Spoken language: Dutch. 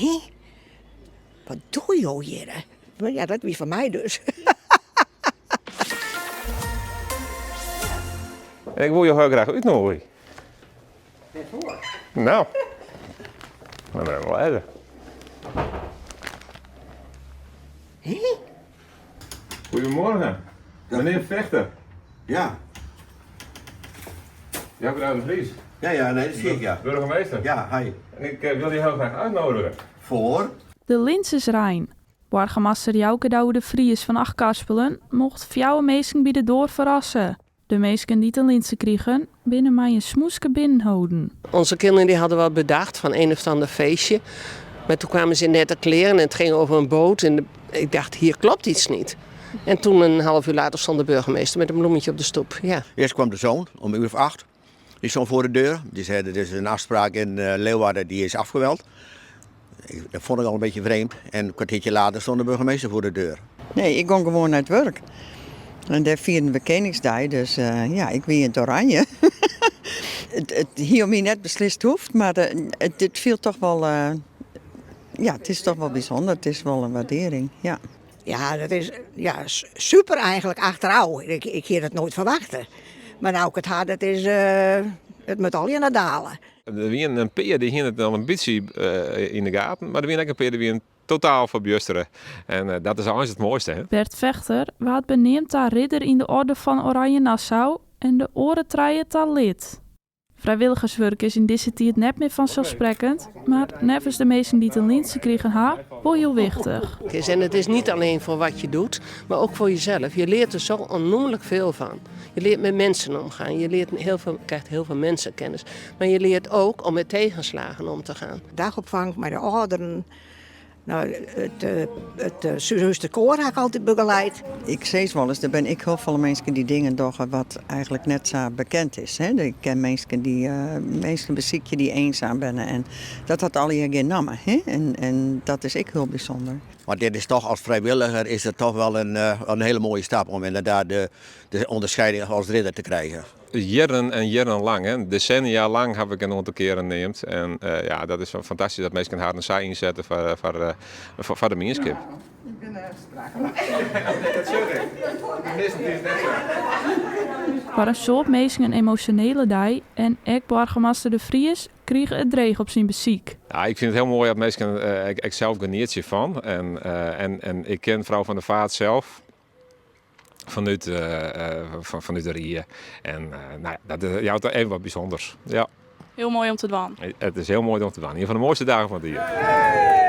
Hé? Wat doe je hier? Maar ja, dat was van mij dus. Ik wil je heel graag uitnodigen. Nou, dan ben ik wel even. Hé? Goedemorgen, meneer Vechter. Ja, Jacob de Vries, ja, nee, dat zie ik, ja. burgemeester. Ja, hi. En ik wil je heel graag uitnodigen. Voor? De Linsesrijn. Burgemeester Jouke Douwe de Vries van Achtkarspelen mocht fjouwe meesken bij de door verrassen. De meesken die ten Linse kregen, binnen mij een smoeske binnenhouden. Onze kinderen die hadden wel bedacht van een of ander feestje. Maar toen kwamen ze in nette kleren en het ging over een boot. En ik dacht, hier klopt iets niet. En toen een half uur later stond de burgemeester met een bloemetje op de stoep. Ja. Eerst kwam de zoon om 1:08. Die stond voor de deur. Die zei, er is een afspraak in Leeuwarden, die is afgeweld. Dat vond ik al een beetje vreemd. En een kwartiertje later stond de burgemeester voor de deur. Nee, ik ging gewoon naar het werk. En daar vierden we Koningsdag, dus ja, ik ben in het oranje. het hier mij net beslist hoeft, maar het viel toch wel... ja, het is toch wel bijzonder. Het is wel een waardering, ja. Ja, dat is super eigenlijk achteraf. Ik had het nooit verwachten. Maar nou ik het had, het is het moet al naar dalen. Er waren een peer die hield het al een beetje in de gaten, maar er waren ook een peer die een totaal verbjusteren. En dat is eigenlijk het mooiste. Hè? Bert Vechter waard beneemd daar ridder in de orde van Oranje Nassau en de oren traaien tal lid. Vrijwilligerswerk is in deze tijd net meer vanzelfsprekend, maar nevens de meesten die ten Linse kregen wel heel wichtig. En het is niet alleen voor wat je doet, maar ook voor jezelf. Je leert er zo onnoemelijk veel van. Je leert met mensen omgaan, je krijgt heel veel mensenkennis. Maar je leert ook om met tegenslagen om te gaan. Dagopvang met de ouderen. Nou, het zuurste koor heb ik altijd begeleid. Ik zei wel eens, er ben ik heel veel mensen die dingen doen wat eigenlijk net zo bekend is. Hè? Ik ken mensen beziekje die eenzaam zijn en dat had al hier geen namen. Hè? En dat is ik heel bijzonder. Maar dit is toch als vrijwilliger is het toch wel een hele mooie stap om inderdaad de onderscheiding als ridder te krijgen. Jaren en jaren lang, hè. Decennia lang heb ik een aantal keren neemt. En ja, dat is wel fantastisch dat mensen haar een saai inzetten voor de mensen. Ik ben sprakeloos. Voor een soort mensen een emotionele dag en ik burgemeester de Vries kreeg het dreig op zijn beziek. Ja, ik vind het heel mooi dat mensen ik zelf geniet je van. En ik ken mevrouw van der Vaart zelf. Vanuit de Rie. En nou ja, dat is jou toch even wat bijzonders. Ja. Heel mooi om te doen. Het is heel mooi om te doen. Een van de mooiste dagen van het jaar.